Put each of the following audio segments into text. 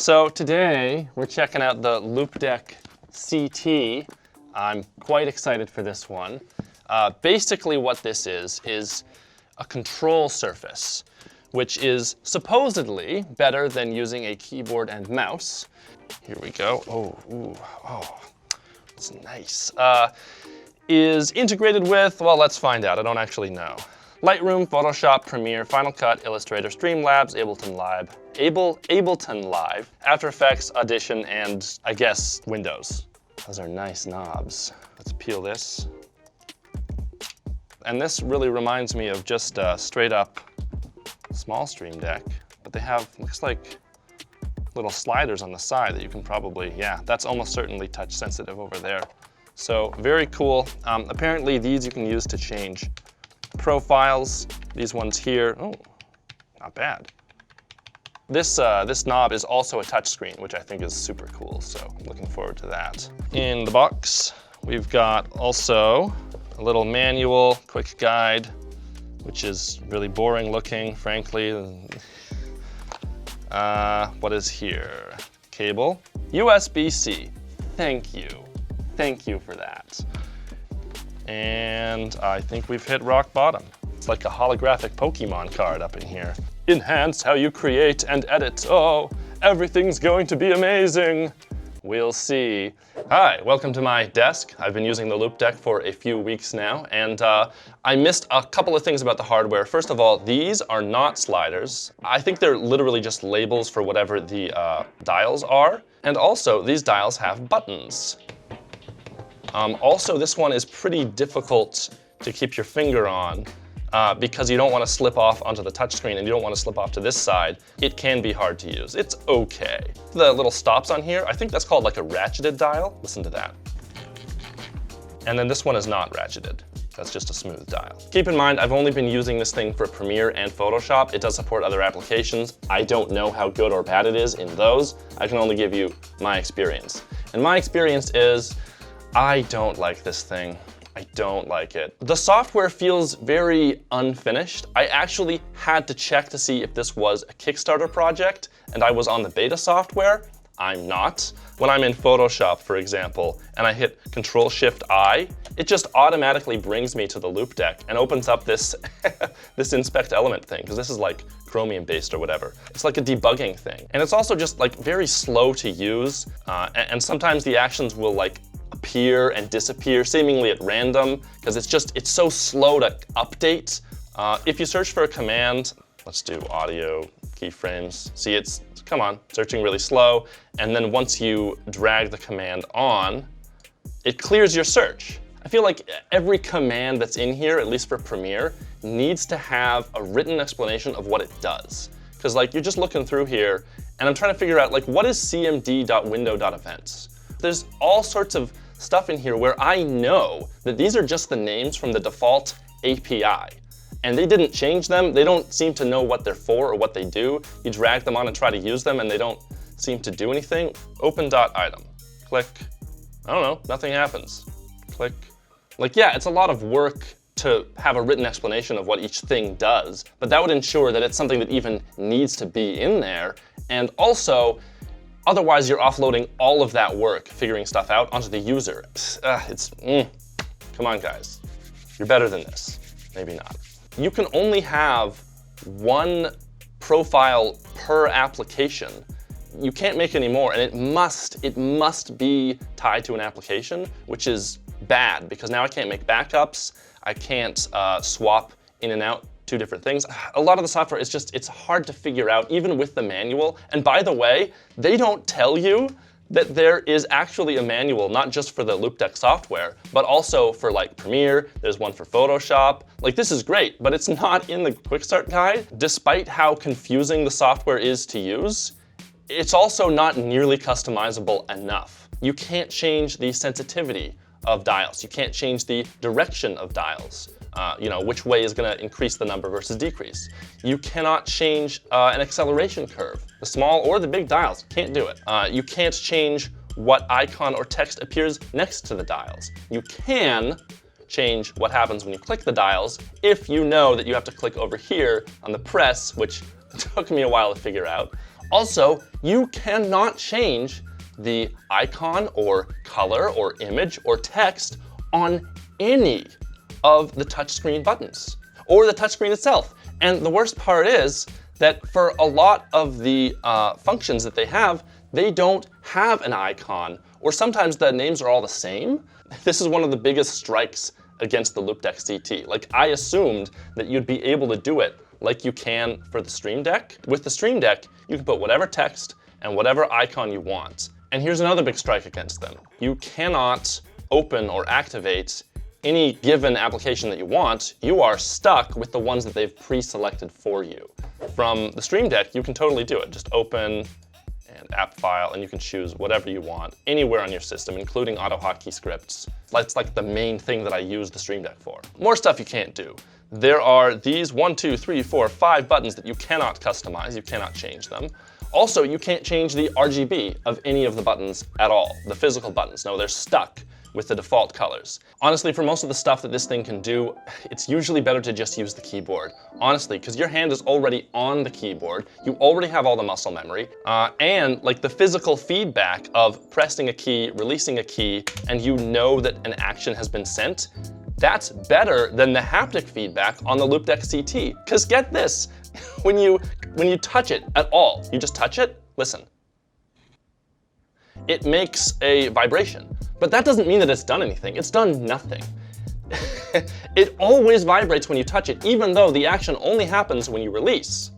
So today we're checking out the LOUPEDECK CT. I'm quite excited for this one. Basically what this is a control surface, which is supposedly better than using a keyboard and mouse. Here we go. Oh, it's nice. Is integrated with, well, let's find out. I don't actually know. Lightroom, Photoshop, Premiere, Final Cut, Illustrator, Streamlabs, Ableton Live, After Effects, Audition, and I guess Windows. Those are nice knobs. Let's peel this. And this really reminds me of just a straight up small Stream Deck, but they have, looks like little sliders on the side that you can probably, yeah, that's almost certainly touch sensitive over there. So very cool. Apparently these you can use to change profiles. These ones here, oh, not bad. This knob is also a touchscreen, which I think is super cool, so I'm looking forward to that. In the box, we've got also a little manual, quick guide, which is really boring looking, frankly. What is here? Cable, USB-C. Thank you. Thank you for that. And I think we've hit rock bottom. It's like a holographic Pokemon card up in here. Enhance how you create and edit. Oh, everything's going to be amazing. We'll see. Hi, welcome to my desk. I've been using the LOUPEDECK for a few weeks now, and I missed a couple of things about the hardware. First of all, these are not sliders. I think they're literally just labels for whatever the dials are. And also, these dials have buttons. Also, this one is pretty difficult to keep your finger on because you don't want to slip off onto the touchscreen and you don't want to slip off to this side. It can be hard to use. It's okay. The little stops on here, I think that's called like a ratcheted dial. Listen to that. And then this one is not ratcheted. That's just a smooth dial. Keep in mind, I've only been using this thing for Premiere and Photoshop. It does support other applications. I don't know how good or bad it is in those. I can only give you my experience. And my experience is, I don't like this thing. I don't like it. The software feels very unfinished. I actually had to check to see if this was a Kickstarter project, and I was on the beta software. I'm not. When I'm in Photoshop, for example, and I hit Control-Shift-I, it just automatically brings me to the LOUPEDECK and opens up this, this inspect element thing, because this is like Chromium-based or whatever. It's like a debugging thing. And it's also just like very slow to use, and sometimes the actions will like appear and disappear seemingly at random because it's so slow to update. If you search for a command, let's do audio keyframes. See, come on, searching really slow. And then once you drag the command on, it clears your search. I feel like every command that's in here, at least for Premiere, needs to have a written explanation of what it does. Because like you're just looking through here and I'm trying to figure out like what is cmd.window.events. There's all sorts of stuff in here where I know that these are just the names from the default API. And they didn't change them. They don't seem to know what they're for or what they do. You drag them on and try to use them and they don't seem to do anything. Open.item. Click. I don't know, nothing happens. Click. Like, yeah, it's a lot of work to have a written explanation of what each thing does, but that would ensure that it's something that even needs to be in there. And also, otherwise, you're offloading all of that work figuring stuff out onto the user. Come on, guys. You're better than this. Maybe not. You can only have one profile per application. You can't make any more, and it must be tied to an application, which is bad because now I can't make backups. I can't swap in and out two different things. A lot of the software is just, it's hard to figure out even with the manual. And by the way, they don't tell you that there is actually a manual, not just for the LOUPEDECK software, but also for like Premiere, there's one for Photoshop. Like this is great, but it's not in the Quick Start guide. Despite how confusing the software is to use, it's also not nearly customizable enough. You can't change the sensitivity of dials. You can't change the direction of dials. Which way is going to increase the number versus decrease. You cannot change an acceleration curve. The small or the big dials can't do it. You can't change what icon or text appears next to the dials. You can change what happens when you click the dials if you know that you have to click over here on the press, which took me a while to figure out. Also, you cannot change the icon or color or image or text on any of the touchscreen buttons or the touchscreen itself. And the worst part is that for a lot of the functions that they have, they don't have an icon, or sometimes the names are all the same. This is one of the biggest strikes against the LOUPEDECK CT. Like, I assumed that you'd be able to do it like you can for the Streamdeck. With the Streamdeck, you can put whatever text and whatever icon you want. And here's another big strike against them. You cannot open or activate any given application that you want. You are stuck with the ones that they've pre-selected for you. From the Streamdeck, you can totally do it. Just open and app file, and you can choose whatever you want anywhere on your system, including auto hotkey scripts. That's like the main thing that I use the Streamdeck for. More stuff you can't do. There are these 1, 2, 3, 4, 5 buttons that you cannot customize. You cannot change them. Also, you can't change the RGB of any of the buttons at all, the physical buttons. No, they're stuck with the default colors. Honestly, for most of the stuff that this thing can do, it's usually better to just use the keyboard. Honestly, because your hand is already on the keyboard, you already have all the muscle memory, and like the physical feedback of pressing a key, releasing a key, and you know that an action has been sent, that's better than the haptic feedback on the LOUPEDECK CT. Because get this, when you touch it at all, you just touch it, listen. It makes a vibration. But that doesn't mean that it's done anything. It's done nothing. It always vibrates when you touch it, even though the action only happens when you release.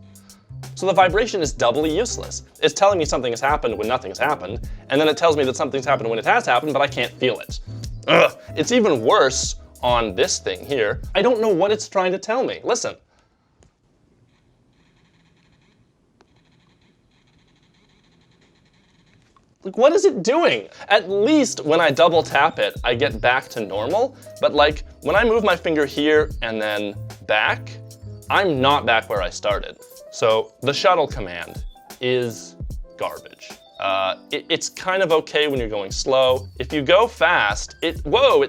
So the vibration is doubly useless. It's telling me something has happened when nothing has happened, and then it tells me that something's happened when it has happened, but I can't feel it. Ugh. It's even worse on this thing here. I don't know what it's trying to tell me. Listen. Like, what is it doing? At least when I double tap it, I get back to normal. But like, when I move my finger here and then back, I'm not back where I started. So the shuttle command is garbage. It's kind of okay when you're going slow. If you go fast, it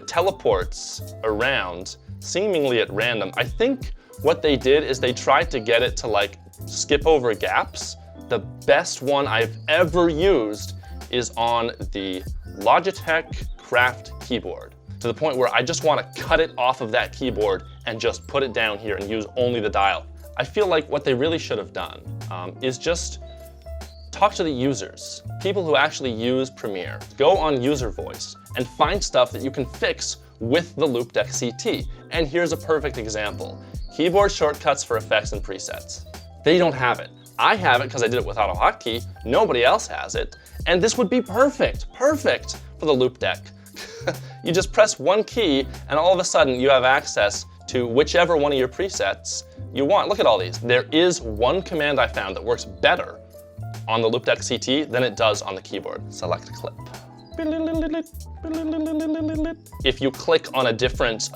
teleports around, seemingly at random. I think what they did is they tried to get it to like skip over gaps. The best one I've ever used is on the Logitech Craft keyboard, to the point where I just want to cut it off of that keyboard and just put it down here and use only the dial. I feel like what they really should have done is just talk to the users, people who actually use Premiere. Go on user voice and find stuff that you can fix with the LOUPEDECK CT. And here's a perfect example. Keyboard shortcuts for effects and presets. They don't have it. I have it because I did it with auto hotkey. Nobody else has it. And this would be perfect for the LOUPEDECK. You just press one key and all of a sudden you have access to whichever one of your presets you want. Look at all these. There is one command I found that works better on the LOUPEDECK CT than it does on the keyboard. Select clip. If you click on a different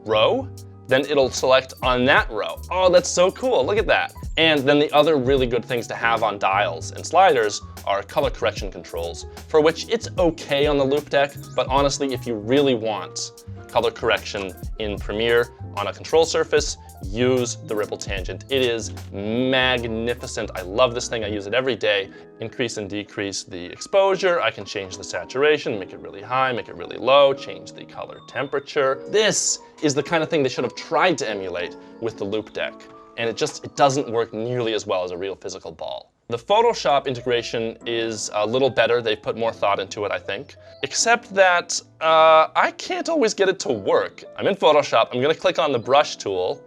row, then it'll select on that row. Oh, that's so cool, look at that. And then the other really good things to have on dials and sliders are color correction controls, for which it's okay on the LOUPEDECK, but honestly, if you really want color correction in Premiere on a control surface, use the ripple tangent. It is magnificent. I love this thing. I use it every day. Increase and decrease the exposure. I can change the saturation, make it really high, make it really low, change the color temperature. This is the kind of thing they should have tried to emulate with the LOUPEDECK, and it doesn't work nearly as well as a real physical ball. The Photoshop integration is a little better. They've put more thought into it, I think. Except that I can't always get it to work. I'm in Photoshop. I'm going to click on the brush tool.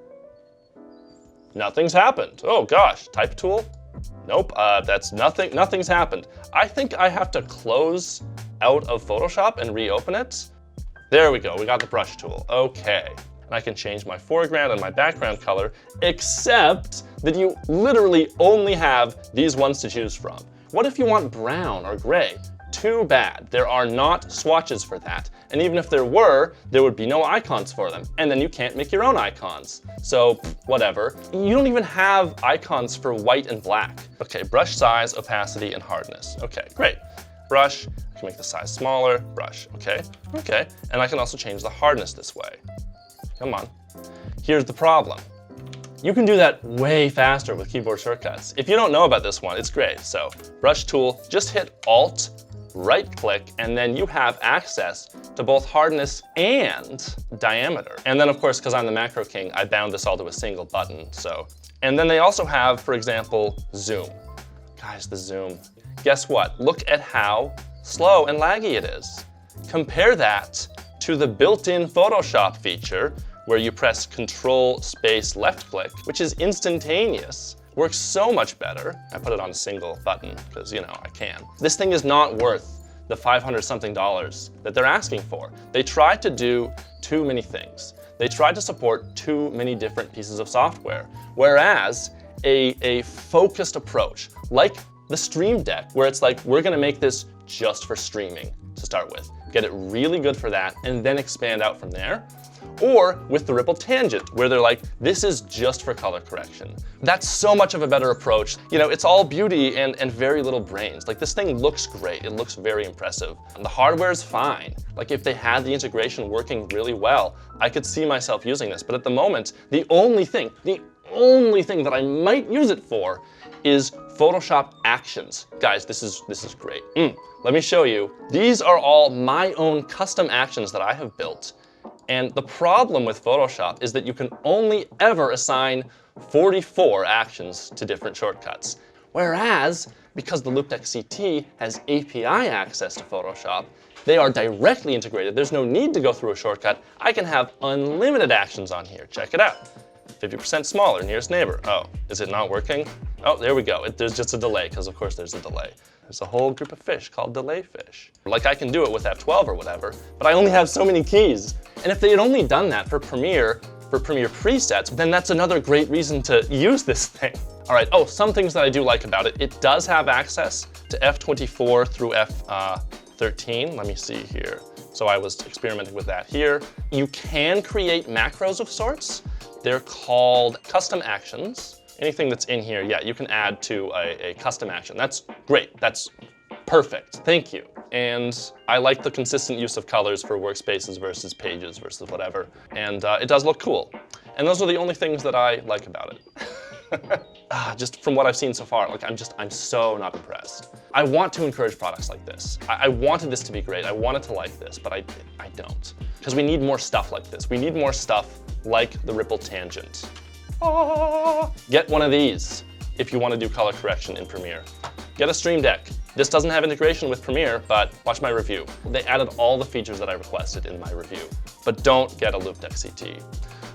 Nothing's happened. Oh gosh, type tool? Nope, that's nothing. Nothing's happened. I think I have to close out of Photoshop and reopen it. There we go. We got the brush tool. Okay. And I can change my foreground and my background color, except that you literally only have these ones to choose from. What if you want brown or gray? Too bad. There are not swatches for that. And even if there were, there would be no icons for them. And then you can't make your own icons. So whatever. You don't even have icons for white and black. Okay, brush size, opacity, and hardness. Okay, great. Brush, I can make the size smaller, brush, okay. And I can also change the hardness this way. Come on. Here's the problem. You can do that way faster with keyboard shortcuts. If you don't know about this one, it's great. So brush tool, just hit Alt, right click, and then you have access to both hardness and diameter. And then of course, because I'm the macro king, I bound this all to a single button. So, and then they also have, for example, zoom. Guys, the zoom. Guess what? Look at how slow and laggy it is. Compare that to the built-in Photoshop feature where you press Control Space left click, which is instantaneous. Works so much better. I put it on a single button because, you know, I can. This thing is not worth the $500-something that they're asking for. They tried to do too many things. They tried to support too many different pieces of software. Whereas a focused approach, like the Streamdeck, where it's like, we're gonna make this just for streaming to start with. Get it really good for that and then expand out from there. Or with the Ripple Tangent, where they're like, this is just for color correction. That's so much of a better approach. You know, it's all beauty and very little brains. Like, this thing looks great. It looks very impressive. And the hardware is fine. Like, if they had the integration working really well, I could see myself using this. But at the moment, the only thing that I might use it for is Photoshop Actions. Guys, this is great. Let me show you. These are all my own custom actions that I have built. And the problem with Photoshop is that you can only ever assign 44 actions to different shortcuts. Whereas, because the LOUPEDECK CT has API access to Photoshop, they are directly integrated. There's no need to go through a shortcut. I can have unlimited actions on here. Check it out. 50% smaller, nearest neighbor. Oh, is it not working? Oh, there we go. There's just a delay, because of course there's a delay. There's a whole group of fish called delay fish. Like, I can do it with F12 or whatever, but I only have so many keys. And if they had only done that for Premiere presets, then that's another great reason to use this thing. All right, oh, some things that I do like about it. It does have access to F24 through F13. Let me see here. So I was experimenting with that here. You can create macros of sorts. They're called custom actions. Anything that's in here, yeah, you can add to a custom action. That's great, that's perfect, thank you. And I like the consistent use of colors for workspaces versus pages versus whatever. And it does look cool. And those are the only things that I like about it. Just from what I've seen so far, like I'm so not impressed. I want to encourage products like this. I wanted this to be great. I wanted to like this, but I don't. Because we need more stuff like this. We need more stuff like the Ripple Tangent. Get one of these if you want to do color correction in Premiere. Get a Streamdeck. This doesn't have integration with Premiere, but watch my review. They added all the features that I requested in my review. But don't get a LOUPEDECK CT.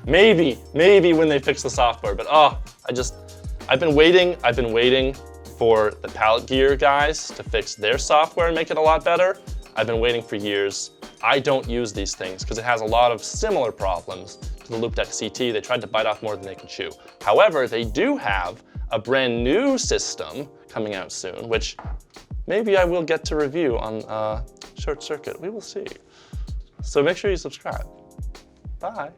Maybe when they fix the software, but I've been waiting for the Palette Gear guys to fix their software and make it a lot better. I've been waiting for years. I don't use these things because it has a lot of similar problems to the LOUPEDECK CT. They tried to bite off more than they could chew. However, they do have a brand new system coming out soon, which maybe I will get to review on Short Circuit. We will see. So make sure you subscribe. Bye.